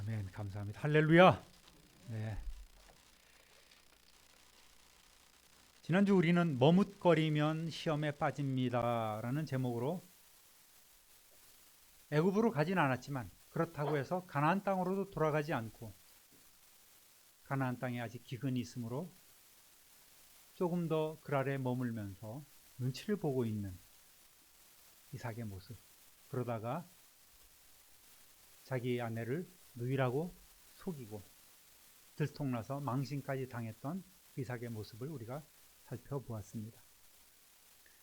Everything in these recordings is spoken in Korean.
아멘. 감사합니다. 할렐루야. 네. 지난주 우리는 머뭇거리면 시험에 빠집니다라는 제목으로 애굽으로 가진 않았지만 그렇다고 해서 가나안 땅으로도 돌아가지 않고 가나안 땅에 아직 기근이 있으므로 조금 더 그 아래 머물면서 눈치를 보고 있는 이삭의 모습. 그러다가 자기 아내를 누이라고 속이고 들통나서 망신까지 당했던 이삭의 모습을 우리가 살펴보았습니다.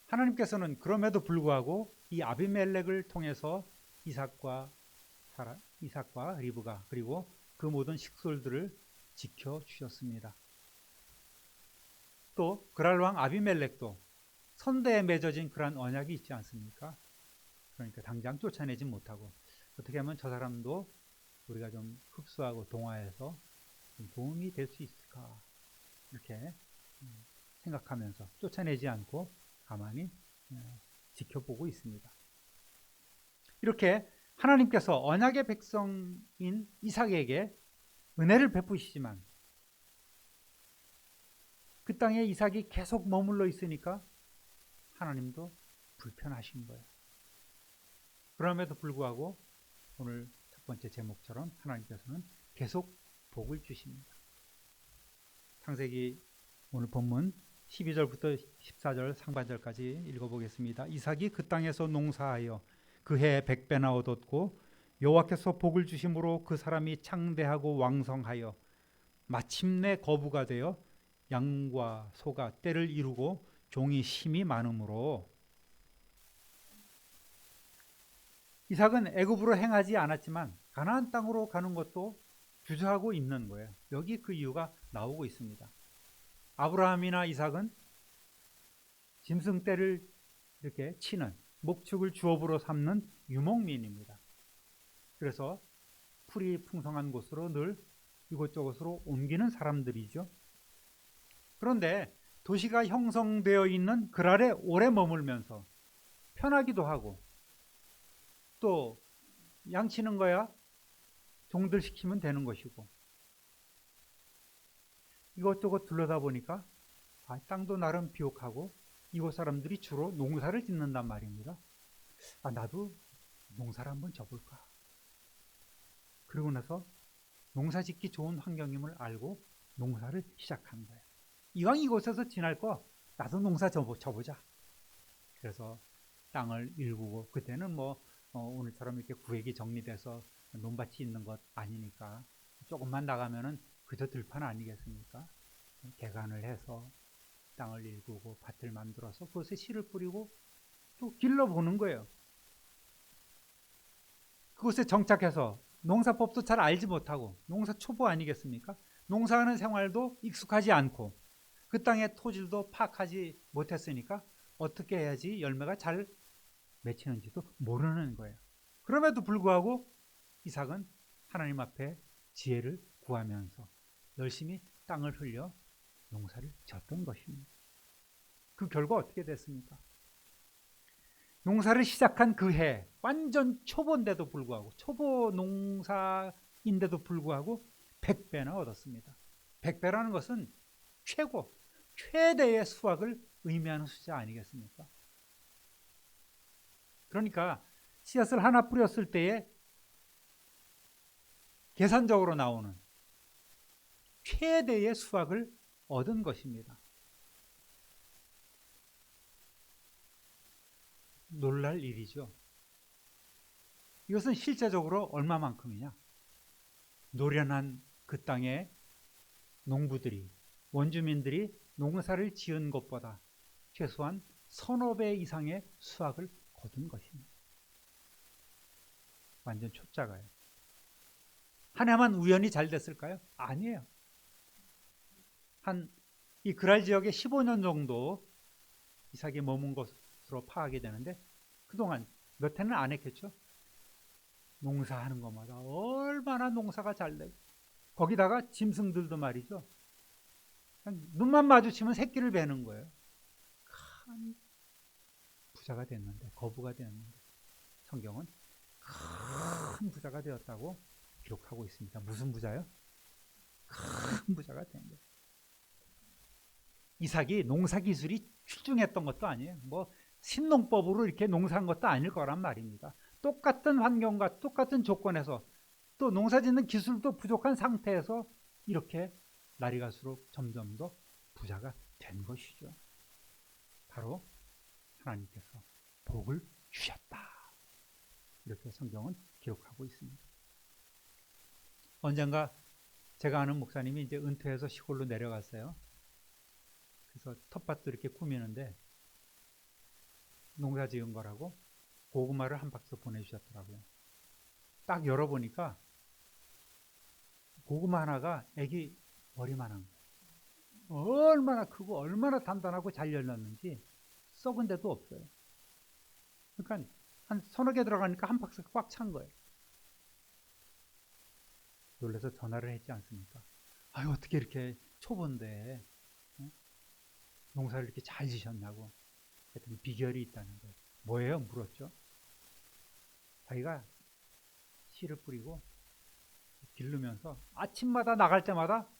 하나님께서는 그럼에도 불구하고 이 아비멜렉을 통해서 이삭과 리브가 그리고 그 모든 식솔들을 지켜주셨습니다. 또 그랄 왕 아비멜렉도 선대에 맺어진 그러한 언약이 있지 않습니까? 그러니까 당장 쫓아내지 못하고 어떻게 하면 저 사람도 우리가 좀 흡수하고 동화해서 좀 도움이 될 수 있을까 이렇게 생각하면서 쫓아내지 않고 가만히 지켜보고 있습니다. 이렇게 하나님께서 언약의 백성인 이삭에게 은혜를 베푸시지만 그 땅에 이삭이 계속 머물러 있으니까 하나님도 불편하신 거예요. 그럼에도 불구하고 오늘 첫 번째 제목처럼 하나님께서는 계속 복을 주십니다. 창세기 오늘 본문 12절부터 14절 상반절까지 읽어보겠습니다. 이삭이 그 땅에서 농사하여 그 해에 100배나 얻었고 여호와께서 복을 주심으로 그 사람이 창대하고 왕성하여 마침내 거부가 되어 양과 소가 떼를 이루고 종이 심이 많으므로 이삭은 애굽으로 행하지 않았지만 가나안 땅으로 가는 것도 주저하고 있는 거예요. 여기 그 이유가 나오고 있습니다. 아브라함이나 이삭은 짐승떼를 이렇게 치는 목축을 주업으로 삼는 유목민입니다. 그래서 풀이 풍성한 곳으로 늘 이곳저곳으로 옮기는 사람들이죠. 그런데 도시가 형성되어 있는 그랄에 오래 머물면서 편하기도 하고 또 양치는 거야 종들 시키면 되는 것이고 이것저것 둘러다 보니까 땅도 나름 비옥하고 이곳 사람들이 주로 농사를 짓는단 말입니다. 나도 농사를 한번 져볼까. 그러고 나서 농사 짓기 좋은 환경임을 알고 농사를 시작한 거예요. 이왕 이곳에서 지날 거 나도 농사 져보자. 그래서 땅을 일구고 그때는 오늘처럼 이렇게 구획이 정리돼서 논밭이 있는 것 아니니까 조금만 나가면은 그저 들판 아니겠습니까? 개간을 해서 땅을 일구고 밭을 만들어서 그것에 씨를 뿌리고 또 길러보는 거예요. 그곳에 정착해서 농사법도 잘 알지 못하고 농사 초보 아니겠습니까? 농사하는 생활도 익숙하지 않고 그 땅의 토질도 파악하지 못했으니까 어떻게 해야지 열매가 잘 맺히는지도 모르는 거예요. 그럼에도 불구하고 이삭은 하나님 앞에 지혜를 구하면서 열심히 땅을 흘려 농사를 졌던 것입니다. 그 결과 어떻게 됐습니까? 농사를 시작한 그 해 완전 초보인데도 불구하고 초보 농사인데도 불구하고 100배나 얻었습니다. 100배라는 것은 최대의 수확을 의미하는 숫자 아니겠습니까? 그러니까 씨앗을 하나 뿌렸을 때에 계산적으로 나오는 최대의 수확을 얻은 것입니다. 놀랄 일이죠. 이것은 실제적으로 얼마만큼이냐? 노련한 그 땅의 농부들이, 원주민들이 농사를 지은 것보다 최소한 서너 배 이상의 수확을 거둔 것입니다. 완전 초짜가요. 한 해만 우연히 잘 됐을까요? 아니에요. 이 그랄 지역에 15년 정도 이삭이 머문 것으로 파악이 되는데 그동안 몇 해는 안 했겠죠. 농사하는 것마다 얼마나 농사가 잘 되고 거기다가 짐승들도 말이죠. 눈만 마주치면 새끼를 베는 거예요. 큰 부자가 됐는데 거부가 되었는데 성경은 큰 부자가 되었다고 기록하고 있습니다. 무슨 부자요? 큰 부자가 된 거예요. 이삭이 농사 기술이 출중했던 것도 아니에요. 뭐 신농법으로 이렇게 농사한 것도 아닐 거란 말입니다. 똑같은 환경과 똑같은 조건에서 또 농사 짓는 기술도 부족한 상태에서 이렇게 날이 갈수록 점점 더 부자가 된 것이죠. 바로 하나님께서 복을 주셨다. 이렇게 성경은 기록하고 있습니다. 언젠가 제가 아는 목사님이 이제 은퇴해서 시골로 내려갔어요. 그래서 텃밭도 이렇게 꾸미는데 농사 지은 거라고 고구마를 한 박스 보내주셨더라고요. 딱 열어보니까 고구마 하나가 애기 머리만한 거예요. 얼마나 크고 얼마나 단단하고 잘 열렸는지 썩은 데도 없어요. 그러니까 한 서너 개 들어가니까 한 박스가 꽉 찬 거예요. 놀라서 전화를 했지 않습니까? 아유, 어떻게 이렇게 초보인데 농사를 이렇게 잘 지셨냐고. 그랬더니 비결이 있다는 거예요. 뭐예요? 물었죠. 자기가 씨를 뿌리고 기르면서 아침마다 나갈 때마다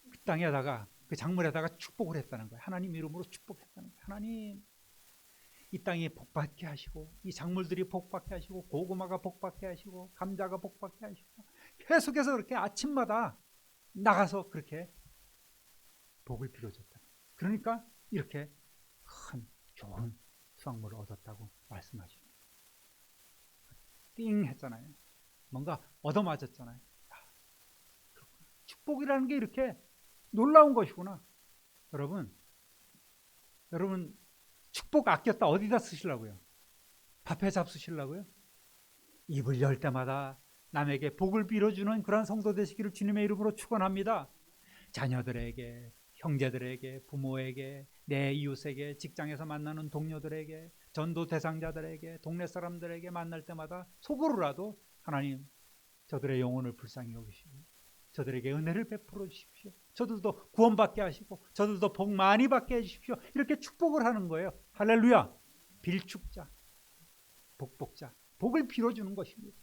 그 땅에다가 그 작물에다가 축복을 했다는 거예요. 하나님 이름으로 축복했다는 거예요. 하나님, 이 땅이 복받게 하시고 이 작물들이 복받게 하시고 고구마가 복받게 하시고 감자가 복받게 하시고 계속해서 그렇게 아침마다 나가서 그렇게 복을 빌어줬다. 그러니까 이렇게 큰 좋은 수확물을 얻었다고 말씀하십니다. 띵 했잖아요. 뭔가 얻어맞았잖아요. 축복이라는 게 이렇게 놀라운 것이구나. 여러분 축복 아꼈다 어디다 쓰시려고요? 밥에 잡수시려고요? 입을 열 때마다 남에게 복을 빌어주는 그런 성도 되시기를 주님의 이름으로 축원합니다. 자녀들에게, 형제들에게, 부모에게, 내 이웃에게, 직장에서 만나는 동료들에게, 전도 대상자들에게, 동네 사람들에게 만날 때마다 속으로라도 하나님, 저들의 영혼을 불쌍히 여기시고 저들에게 은혜를 베풀어 주십시오. 저들도 구원받게 하시고 저들도 복 많이 받게 해주십시오. 이렇게 축복을 하는 거예요. 할렐루야. 빌축자, 복복자, 복을 빌어주는 것입니다.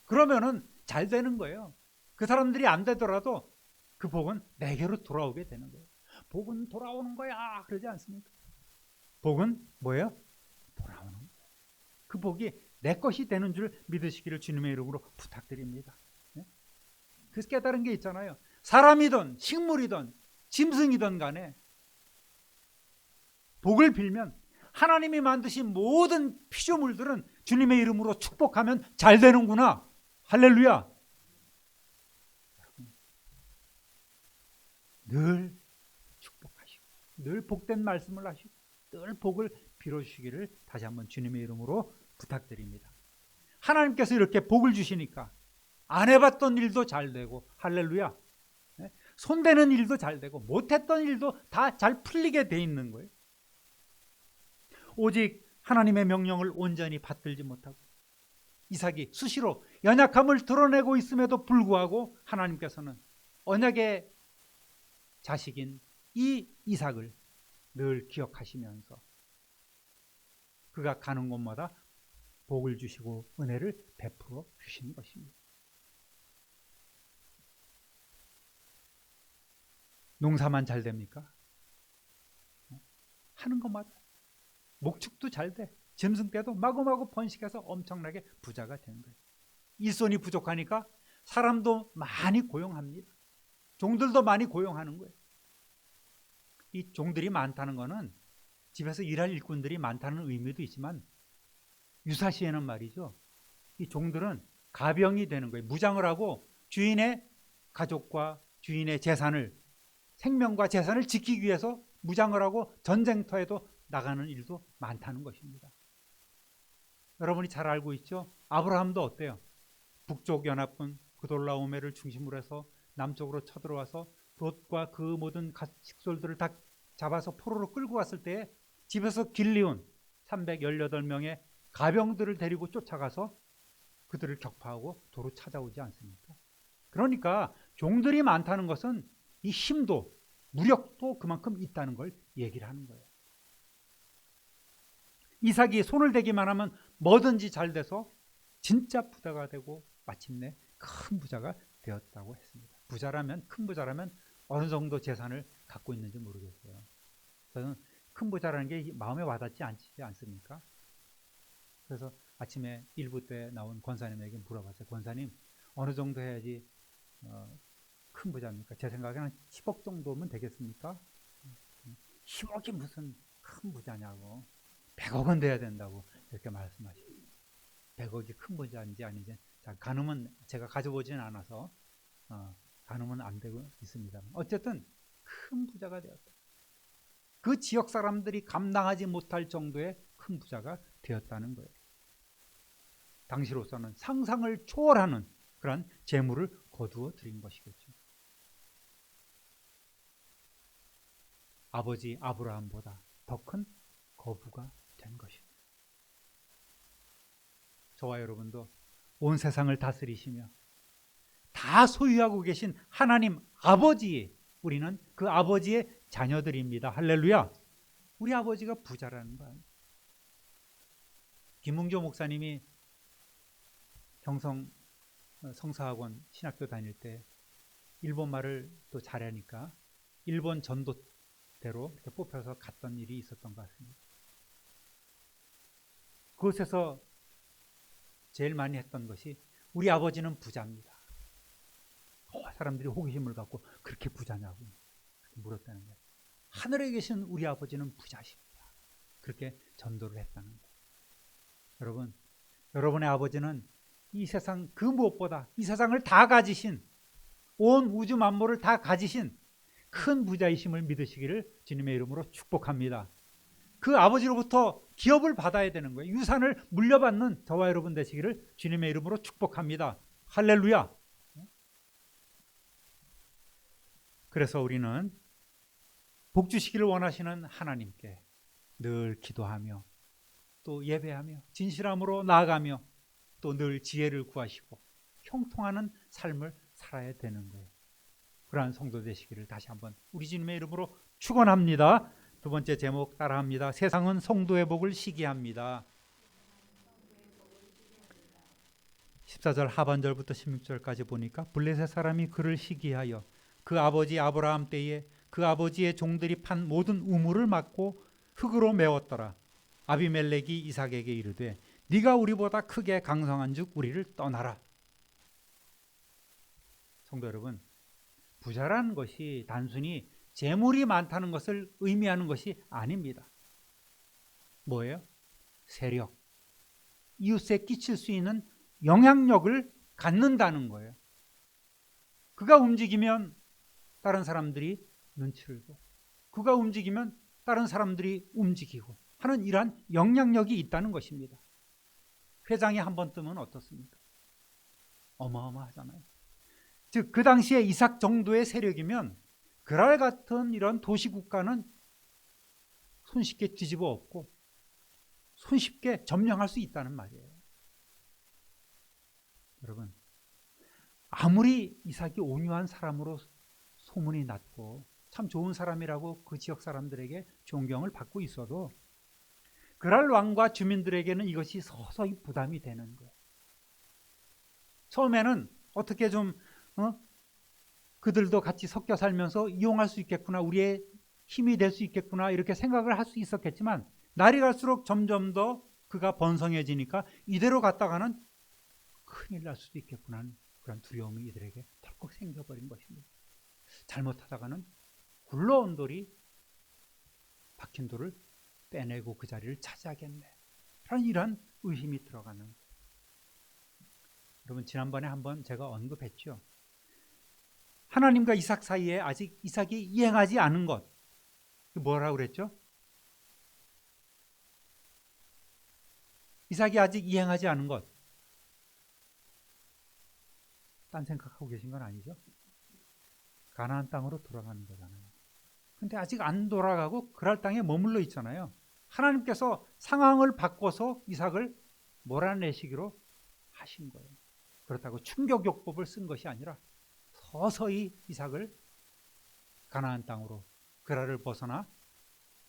그러면은 잘 되는 거예요. 그 사람들이 안 되더라도 그 복은 내게로 돌아오게 되는 거예요. 복은 돌아오는 거야 그러지 않습니까? 복은 뭐예요? 돌아오는 거예요. 그 복이 내 것이 되는 줄 믿으시기를 주님의 이름으로 부탁드립니다. 그래서 깨달은 게 있잖아요. 사람이든 식물이든 짐승이든 간에 복을 빌면 하나님이 만드신 모든 피조물들은 주님의 이름으로 축복하면 잘 되는구나. 할렐루야. 늘 축복하시고 늘 복된 말씀을 하시고 늘 복을 빌어주시기를 다시 한번 주님의 이름으로 부탁드립니다. 하나님께서 이렇게 복을 주시니까 안 해봤던 일도 잘 되고 할렐루야. 손대는 일도 잘 되고 못했던 일도 다 잘 풀리게 돼 있는 거예요. 오직 하나님의 명령을 온전히 받들지 못하고 이삭이 수시로 연약함을 드러내고 있음에도 불구하고 하나님께서는 언약의 자식인 이 이삭을 늘 기억하시면서 그가 가는 곳마다 복을 주시고 은혜를 베풀어 주시는 것입니다. 농사만 잘 됩니까? 하는 것마다 목축도 잘 돼. 짐승 때도 마구마구 번식해서 엄청나게 부자가 되는 거예요. 일손이 부족하니까 사람도 많이 고용합니다. 종들도 많이 고용하는 거예요. 이 종들이 많다는 것은 집에서 일할 일꾼들이 많다는 의미도 있지만 유사시에는 말이죠. 이 종들은 가병이 되는 거예요. 무장을 하고 주인의 가족과 주인의 재산을 생명과 재산을 지키기 위해서 무장을 하고 전쟁터에도 나가는 일도 많다는 것입니다. 여러분이 잘 알고 있죠? 아브라함도 어때요? 북쪽 연합군 그돌라오메를 중심으로 해서 남쪽으로 쳐들어와서 롯과 그 모든 식솔들을 다 잡아서 포로로 끌고 갔을 때에 집에서 길리온 318명의 가병들을 데리고 쫓아가서 그들을 격파하고 도로 찾아오지 않습니까? 그러니까 종들이 많다는 것은 이 힘도 무력도 그만큼 있다는 걸 얘기를 하는 거예요. 이삭이 손을 대기만 하면 뭐든지 잘 돼서 진짜 부자가 되고 마침내 큰 부자가 되었다고 했습니다. 부자라면, 큰 부자라면 어느 정도 재산을 갖고 있는지 모르겠어요. 저는 큰 부자라는 게 마음에 와닿지 않습니까? 그래서 아침에 일부 때 나온 권사님에게 물어봤어요. 권사님, 어느 정도 해야지 큰 부자입니까? 제 생각에는 10억 정도면 되겠습니까? 10억이 무슨 큰 부자냐고. 100억은 돼야 된다고 이렇게 말씀하십니다. 100억이 큰 부자인지 아닌지, 자, 가늠은 제가 가져보지는 않아서 가늠은 안 되고 있습니다. 어쨌든 큰 부자가 되었다. 그 지역 사람들이 감당하지 못할 정도의 큰 부자가 되었다는 거예요. 당시로서는 상상을 초월하는 그런 재물을 거두어 드린 것이겠죠. 아버지 아브라함보다 더 큰 거부가 된 것입니다. 저와 여러분도 온 세상을 다스리시며 다 소유하고 계신 하나님 아버지, 우리는 그 아버지의 자녀들입니다. 할렐루야. 우리 아버지가 부자라는 거예요. 김웅조 목사님이 경성 성사학원 신학교 다닐 때 일본말을 또 잘하니까 일본 전도대로 이렇게 뽑혀서 갔던 일이 있었던 것 같습니다. 그곳에서 제일 많이 했던 것이 우리 아버지는 부자입니다. 사람들이 호기심을 갖고 그렇게 부자냐고 물었다는 거예요. 하늘에 계신 우리 아버지는 부자십니다. 그렇게 전도를 했다는 거예요. 여러분, 여러분의 아버지는 이 세상 그 무엇보다 이 세상을 다 가지신, 온 우주 만물을 다 가지신 큰 부자이심을 믿으시기를 주님의 이름으로 축복합니다. 그 아버지로부터 기업을 받아야 되는 거예요. 유산을 물려받는 저와 여러분 되시기를 주님의 이름으로 축복합니다. 할렐루야. 그래서 우리는 복 주시기를 원하시는 하나님께 늘 기도하며 또 예배하며 진실함으로 나아가며 또 늘 지혜를 구하시고 형통하는 삶을 살아야 되는 거예요. 그러한 성도 되시기를 다시 한번 우리 주님의 이름으로 축원합니다. 두 번째 제목 따라합니다. 세상은 성도의 복을 시기합니다. 14절 하반절부터 16절까지 보니까 블레셋 사람이 그를 시기하여 그 아버지 아브라함 때에 그 아버지의 종들이 판 모든 우물을 막고 흙으로 메웠더라. 아비멜렉이 이삭에게 이르되 네가 우리보다 크게 강성한즉 우리를 떠나라. 성도 여러분, 부자라는 것이 단순히 재물이 많다는 것을 의미하는 것이 아닙니다. 뭐예요? 세력, 이웃에 끼칠 수 있는 영향력을 갖는다는 거예요. 그가 움직이면 다른 사람들이 눈치를 보고, 그가 움직이면 다른 사람들이 움직이고 하는 이러한 영향력이 있다는 것입니다. 회장이 한 번 뜨면 어떻습니까? 어마어마하잖아요. 즉 그 당시에 이삭 정도의 세력이면 그랄 같은 이런 도시국가는 손쉽게 뒤집어 엎고 손쉽게 점령할 수 있다는 말이에요. 여러분, 아무리 이삭이 온유한 사람으로 소문이 났고 참 좋은 사람이라고 그 지역 사람들에게 존경을 받고 있어도 그랄 왕과 주민들에게는 이것이 서서히 부담이 되는 거예요. 처음에는 어떻게 좀 그들도 같이 섞여 살면서 이용할 수 있겠구나, 우리의 힘이 될 수 있겠구나 이렇게 생각을 할 수 있었겠지만 날이 갈수록 점점 더 그가 번성해지니까 이대로 갔다가는 큰일 날 수도 있겠구나 하는 그런 두려움이 이들에게 덜컥 생겨버린 것입니다. 잘못하다가는 굴러온 돌이 박힌 돌을 빼내고 그 자리를 차지하겠네 라는 이러한 의심이 들어가는 거예요. 여러분, 지난번에 한번 제가 언급했죠. 하나님과 이삭 사이에 아직 이삭이 이행하지 않은 것, 뭐라고 그랬죠? 이삭이 아직 이행하지 않은 것, 딴 생각하고 계신 건 아니죠? 가나안 땅으로 돌아가는 거잖아요. 근데 아직 안 돌아가고 그랄 땅에 머물러 있잖아요. 하나님께서 상황을 바꿔서 이삭을 몰아내시기로 하신 거예요. 그렇다고 충격요법을 쓴 것이 아니라 서서히 이삭을 가나안 땅으로, 그랄을 벗어나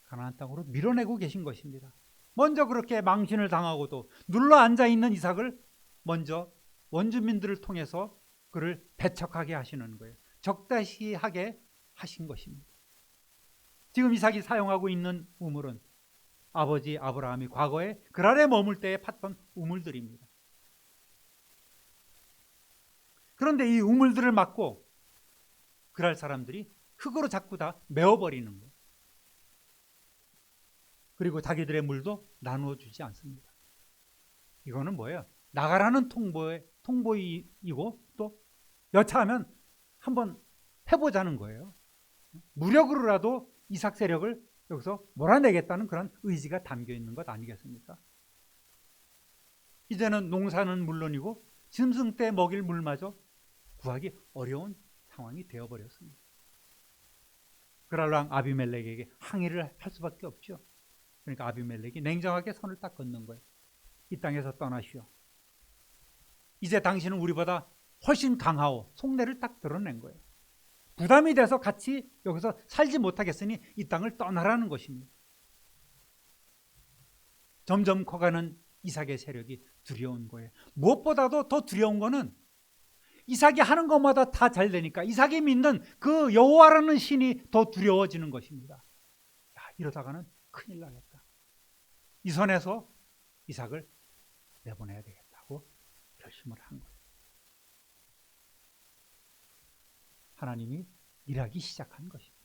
가나안 땅으로 밀어내고 계신 것입니다. 먼저 그렇게 망신을 당하고도 눌러 앉아있는 이삭을 먼저 원주민들을 통해서 그를 배척하게 하시는 거예요. 적대시하게 하신 것입니다. 지금 이삭이 사용하고 있는 우물은 아버지 아브라함이 과거에 그랄에 머물 때에 팠던 우물들입니다. 그런데 이 우물들을 막고 그랄 사람들이 흙으로 자꾸 다 메워버리는 거예요. 그리고 자기들의 물도 나누어 주지 않습니다. 이거는 뭐예요? 나가라는 통보이고 또 여차하면 한번 해보자는 거예요. 무력으로라도 이삭 세력을 여기서 몰아내겠다는 그런 의지가 담겨 있는 것 아니겠습니까? 이제는 농사는 물론이고 짐승 때 먹일 물마저 구하기 어려운 상황이 되어버렸습니다. 그랄 왕 아비멜렉에게 항의를 할 수밖에 없죠. 그러니까 아비멜렉이 냉정하게 선을 딱 긋는 거예요. 이 땅에서 떠나시오. 이제 당신은 우리보다 훨씬 강하오. 속내를 딱 드러낸 거예요. 부담이 돼서 같이 여기서 살지 못하겠으니 이 땅을 떠나라는 것입니다. 점점 커가는 이삭의 세력이 두려운 거예요. 무엇보다도 더 두려운 거는 이삭이 하는 것마다 다 잘 되니까 이삭이 믿는 그 여호와라는 신이 더 두려워지는 것입니다. 야, 이러다가는 큰일 나겠다. 이 선에서 이삭을 내보내야 되겠다고 결심을 한 거예요. 하나님이 일하기 시작한 것입니다.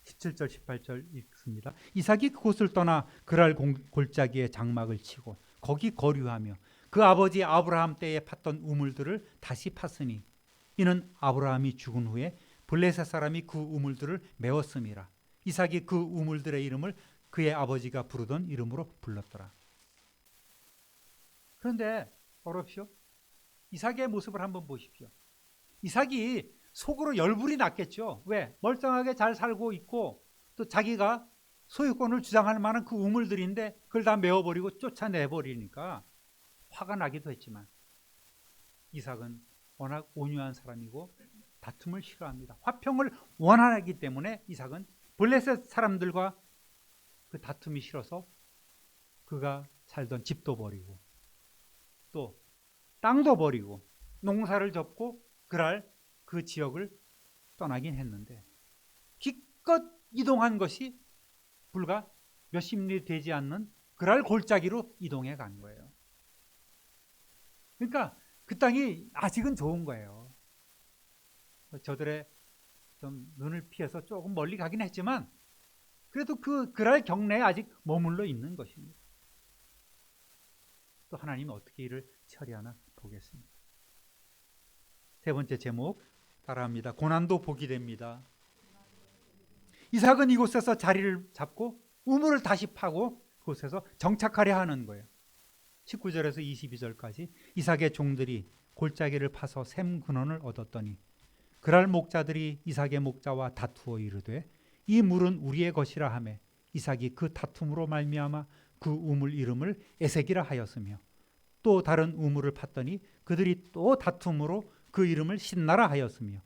17절 18절 읽습니다. 이삭이 그곳을 떠나 그랄 골짜기에 장막을 치고 거기 거류하며 그 아버지 아브라함 때에 팠던 우물들을 다시 팠으니 이는 아브라함이 죽은 후에 블레셋 사람이 그 우물들을 메웠음이라. 이삭이 그 우물들의 이름을 그의 아버지가 부르던 이름으로 불렀더라. 그런데 어렵시오. 이삭의 모습을 한번 보십시오. 이삭이 속으로 열불이 났겠죠. 왜? 멀쩡하게 잘 살고 있고 또 자기가 소유권을 주장할 만한 그 우물들인데 그걸 다 메워버리고 쫓아내버리니까 화가 나기도 했지만 이삭은 워낙 온유한 사람이고 다툼을 싫어합니다. 화평을 원하기 때문에 이삭은 블레셋 사람들과 그 다툼이 싫어서 그가 살던 집도 버리고 또 땅도 버리고 농사를 접고 그랄 그 지역을 떠나긴 했는데 기껏 이동한 것이 불과 몇십 리 되지 않는 그랄 골짜기로 이동해 간 거예요. 그러니까 그 땅이 아직은 좋은 거예요. 저들의 좀 눈을 피해서 조금 멀리 가긴 했지만 그래도 그 그랄 경내에 아직 머물러 있는 것입니다. 또 하나님이 어떻게 이를 처리하나 보겠습니다. 세 번째 제목 따라합니다. 고난도 복이 됩니다. 이삭은 이곳에서 자리를 잡고 우물을 다시 파고 그곳에서 정착하려 하는 거예요. 19절에서 22절까지 이삭의 종들이 골짜기를 파서 샘 근원을 얻었더니 그랄 목자들이 이삭의 목자와 다투어 이르되 이 물은 우리의 것이라 하매 이삭이 그 다툼으로 말미암아 그 우물 이름을 에색이라 하였으며 또 다른 우물을 팠더니 그들이 또 다툼으로 그 이름을 신나라 하였으며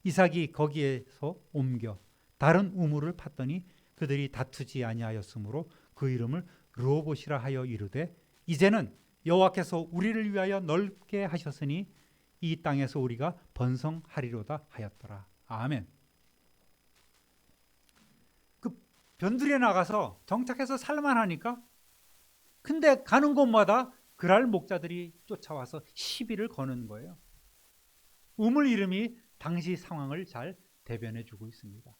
이삭이 거기에서 옮겨 다른 우물을 팠더니 그들이 다투지 아니하였으므로 그 이름을 르호봇이라 하여 이르되 이제는 여호와께서 우리를 위하여 넓게 하셨으니 이 땅에서 우리가 번성하리로다 하였더라. 아멘. 그 변두리에 나가서 정착해서 살만하니까 근데 가는 곳마다 그랄 목자들이 쫓아와서 시비를 거는 거예요. 우물 이름이 당시 상황을 잘 대변해 주고 있습니다.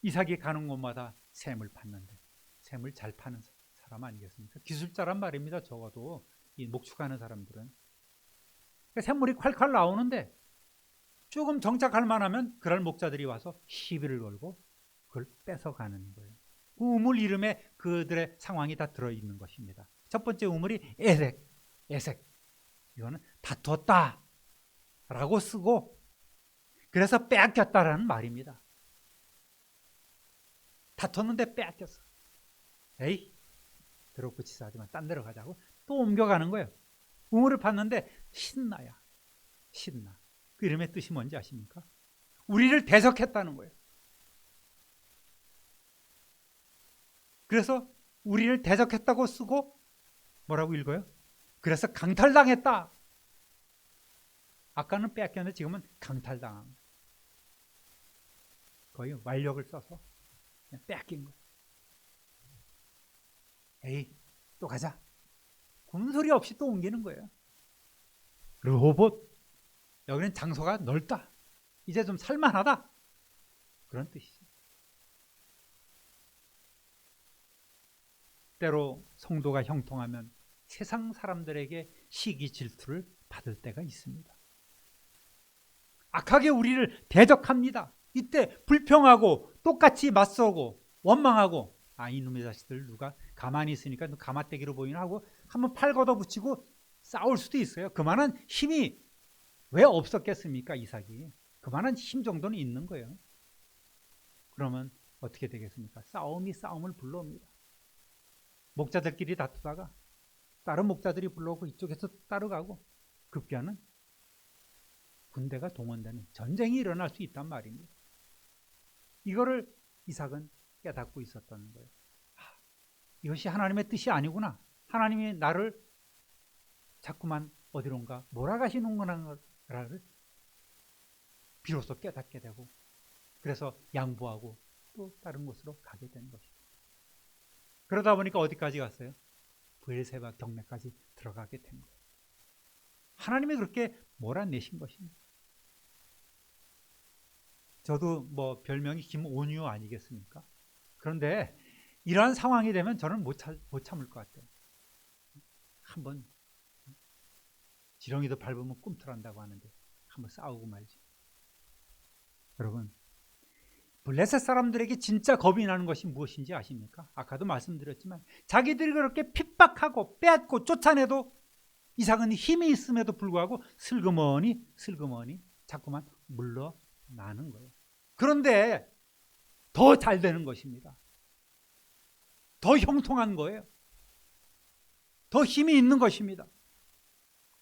이삭이 가는 곳마다 샘을 팠는데 샘을 잘 파는 사람 아니겠습니까? 기술자란 말입니다. 적어도 이 목축하는 사람들은 샘물이 콸콸 나오는데 조금 정착할 만하면 그럴 목자들이 와서 시비를 걸고 그걸 뺏어가는 거예요. 그 우물 이름에 그들의 상황이 다 들어있는 것입니다. 첫 번째 우물이 에색. 이거는 다투었다 라고 쓰고 그래서 빼앗겼다라는 말입니다. 다퉜는데 빼앗겼어. 에이, 더럽고 치사하지만 딴 데로 가자고 또 옮겨가는 거예요. 우물을 팠는데 신나야. 신나. 그 이름의 뜻이 뭔지 아십니까? 우리를 대적했다는 거예요. 그래서 우리를 대적했다고 쓰고 뭐라고 읽어요? 그래서 강탈당했다. 아까는 뺏겼는데 지금은 강탈당한. 거의 완력을 써서 그냥 뺏긴 거예요. 에이, 또 가자. 군소리 없이 또 옮기는 거예요. 르호봇, 여기는 장소가 넓다. 이제 좀 살만하다. 그런 뜻이죠. 때로 성도가 형통하면 세상 사람들에게 시기 질투를 받을 때가 있습니다. 악하게 우리를 대적합니다. 이때 불평하고 똑같이 맞서고 원망하고, 아, 이놈의 자식들 누가 가만히 있으니까 가마떼기로 보이나 하고 한번 팔 걷어붙이고 싸울 수도 있어요. 그만한 힘이 왜 없었겠습니까? 이삭이 그만한 힘 정도는 있는 거예요. 그러면 어떻게 되겠습니까? 싸움이 싸움을 불러옵니다. 목자들끼리 다투다가 다른 목자들이 불러오고 이쪽에서 따라가고 급기야는 군대가 동원되는 전쟁이 일어날 수 있단 말입니다. 이거를 이삭은 깨닫고 있었던 거예요. 이것이 하나님의 뜻이 아니구나. 하나님이 나를 자꾸만 어디론가 몰아가시는구나를 비로소 깨닫게 되고, 그래서 양보하고 또 다른 곳으로 가게 된 것이죠. 그러다 보니까 어디까지 갔어요? 브엘세바 경내까지 들어가게 된 거예요. 하나님이 그렇게 몰아내신 것입니다. 저도 뭐 별명이 김온유 아니겠습니까? 그런데 이러한 상황이 되면 저는 못 참을 것 같아요. 한번 지렁이도 밟으면 꿈틀한다고 하는데 한번 싸우고 말지. 여러분, 블레셋 사람들에게 진짜 겁이 나는 것이 무엇인지 아십니까? 아까도 말씀드렸지만 자기들이 그렇게 핍박하고 빼앗고 쫓아내도 이삭은 힘이 있음에도 불구하고 슬그머니 자꾸만 물러나는 거예요. 그런데 더 잘 되는 것입니다. 더 형통한 거예요. 더 힘이 있는 것입니다.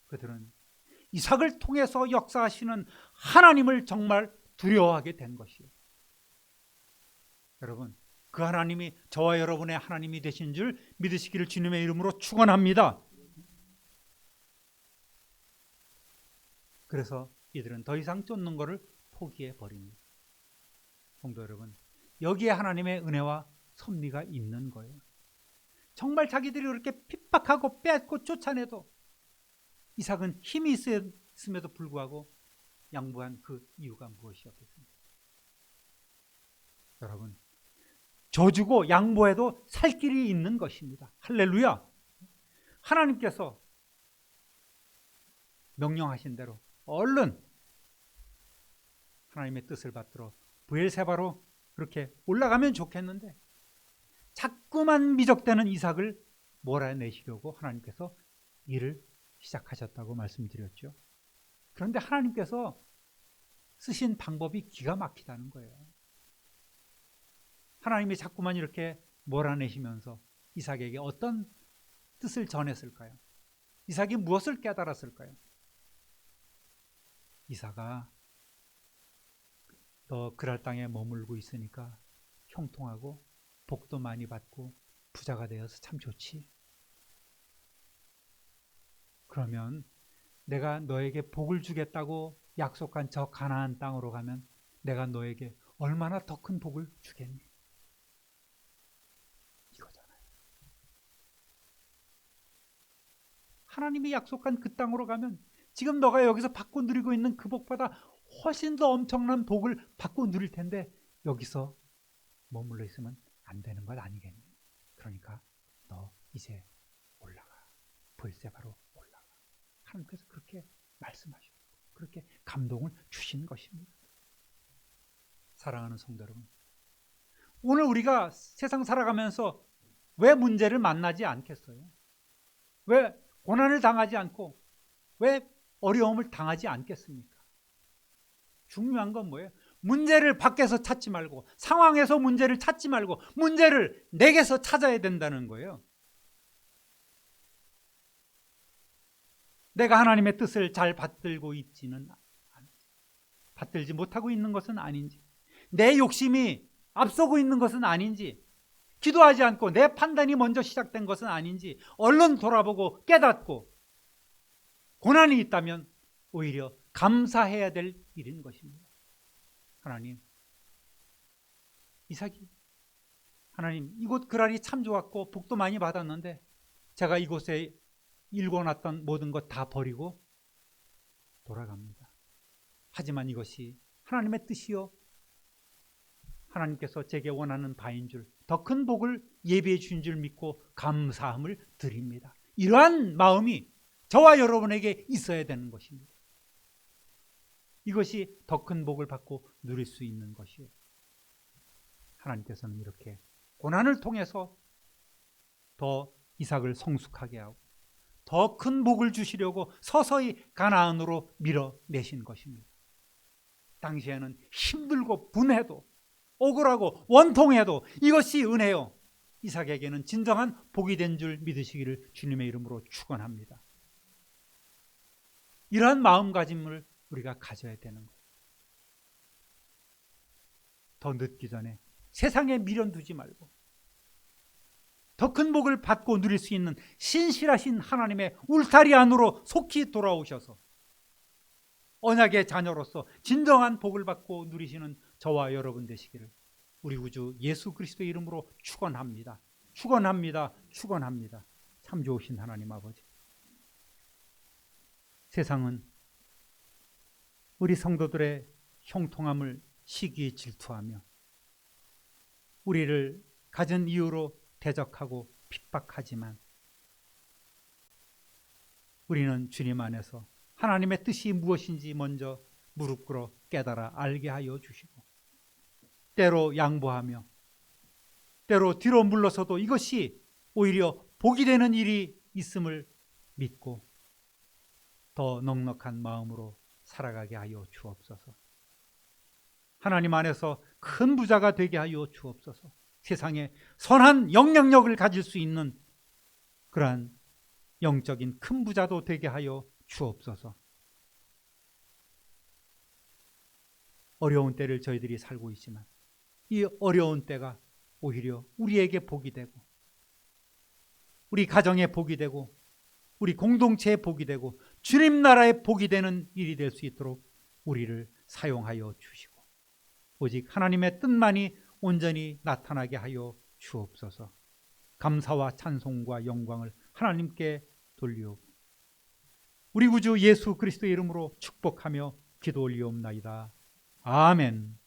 그들은 이삭을 통해서 역사하시는 하나님을 정말 두려워하게 된 것이에요. 여러분, 그 하나님이 저와 여러분의 하나님이 되신 줄 믿으시기를 주님의 이름으로 축원합니다. 그래서 이들은 더 이상 쫓는 것을 포기해 버립니다. 성도 여러분, 여기에 하나님의 은혜와 섭리가 있는 거예요. 정말 자기들이 그렇게 핍박하고 빼앗고 쫓아내도 이삭은 힘이 있음에도 불구하고 양보한 그 이유가 무엇이었겠습니까? 여러분, 져주고 양보해도 살 길이 있는 것입니다. 할렐루야! 하나님께서 명령하신 대로 얼른 하나님의 뜻을 받들어 브엘세바로 그렇게 올라가면 좋겠는데 자꾸만 미적대는 이삭을 몰아내시려고 하나님께서 일을 시작하셨다고 말씀드렸죠. 그런데 하나님께서 쓰신 방법이 기가 막히다는 거예요. 하나님이 자꾸만 이렇게 몰아내시면서 이삭에게 어떤 뜻을 전했을까요? 이삭이 무엇을 깨달았을까요? 이삭아, 너 그랄 땅에 머물고 있으니까 형통하고 복도 많이 받고 부자가 되어서 참 좋지. 그러면 내가 너에게 복을 주겠다고 약속한 저 가나안 땅으로 가면 내가 너에게 얼마나 더 큰 복을 주겠니? 이거잖아요. 하나님이 약속한 그 땅으로 가면 지금 너가 여기서 받고 누리고 있는 그 복보다 훨씬 더 엄청난 복을 받고 누릴 텐데 여기서 머물러 있으면 안 되는 것 아니겠니? 그러니까 너 이제 올라가. 브엘세바로 올라가. 하나님께서 그렇게 말씀하시고 그렇게 감동을 주신 것입니다. 사랑하는 성도 여러분, 오늘 우리가 세상 살아가면서 왜 문제를 만나지 않겠어요? 왜 고난을 당하지 않고 왜 어려움을 당하지 않겠습니까? 중요한 건 뭐예요? 문제를 밖에서 찾지 말고 상황에서 문제를 찾지 말고 문제를 내게서 찾아야 된다는 거예요. 내가 하나님의 뜻을 잘 받들고 있지는 않은지, 받들지 못하고 있는 것은 아닌지, 내 욕심이 앞서고 있는 것은 아닌지, 기도하지 않고 내 판단이 먼저 시작된 것은 아닌지 얼른 돌아보고 깨닫고 고난이 있다면 오히려 감사해야 될 일인 것입니다. 하나님, 이삭이 하나님, 이곳 그랄이 참 좋았고 복도 많이 받았는데 제가 이곳에 일궈놨던 모든 것 다 버리고 돌아갑니다. 하지만 이것이 하나님의 뜻이요, 하나님께서 제게 원하는 바인 줄, 더 큰 복을 예비해 주신 줄 믿고 감사함을 드립니다. 이러한 마음이 저와 여러분에게 있어야 되는 것입니다. 이것이 더 큰 복을 받고 누릴 수 있는 것이에요. 하나님께서는 이렇게 고난을 통해서 더 이삭을 성숙하게 하고 더 큰 복을 주시려고 서서히 가나안으로 밀어내신 것입니다. 당시에는 힘들고 분해도 억울하고 원통해도 이것이 은혜요, 이삭에게는 진정한 복이 된 줄 믿으시기를 주님의 이름으로 축원합니다. 이러한 마음가짐을 우리가 가져야 되는 거예요. 더 늦기 전에 세상에 미련 두지 말고 더 큰 복을 받고 누릴 수 있는 신실하신 하나님의 울타리 안으로 속히 돌아오셔서 언약의 자녀로서 진정한 복을 받고 누리시는 저와 여러분 되시기를 우리 구주 예수 그리스도의 이름으로 축원합니다. 축원합니다. 축원합니다. 참 좋으신 하나님 아버지, 세상은 우리 성도들의 형통함을 시기에 질투하며 우리를 가진 이유로 대적하고 핍박하지만 우리는 주님 안에서 하나님의 뜻이 무엇인지 먼저 무릎 꿇어 깨달아 알게 하여 주시고 때로 양보하며 때로 뒤로 물러서도 이것이 오히려 복이 되는 일이 있음을 믿고 더 넉넉한 마음으로 살아가게 하여 주옵소서. 하나님 안에서 큰 부자가 되게 하여 주옵소서. 세상에 선한 영향력을 가질 수 있는 그러한 영적인 큰 부자도 되게 하여 주옵소서. 어려운 때를 저희들이 살고 있지만 이 어려운 때가 오히려 우리에게 복이 되고 우리 가정의 복이 되고 우리 공동체의 복이 되고 주님 나라의 복이 되는 일이 될 수 있도록 우리를 사용하여 주시고 오직 하나님의 뜻만이 온전히 나타나게 하여 주옵소서. 감사와 찬송과 영광을 하나님께 돌리오 우리 구주 예수 그리스도의 이름으로 축복하며 기도 올리옵나이다. 아멘.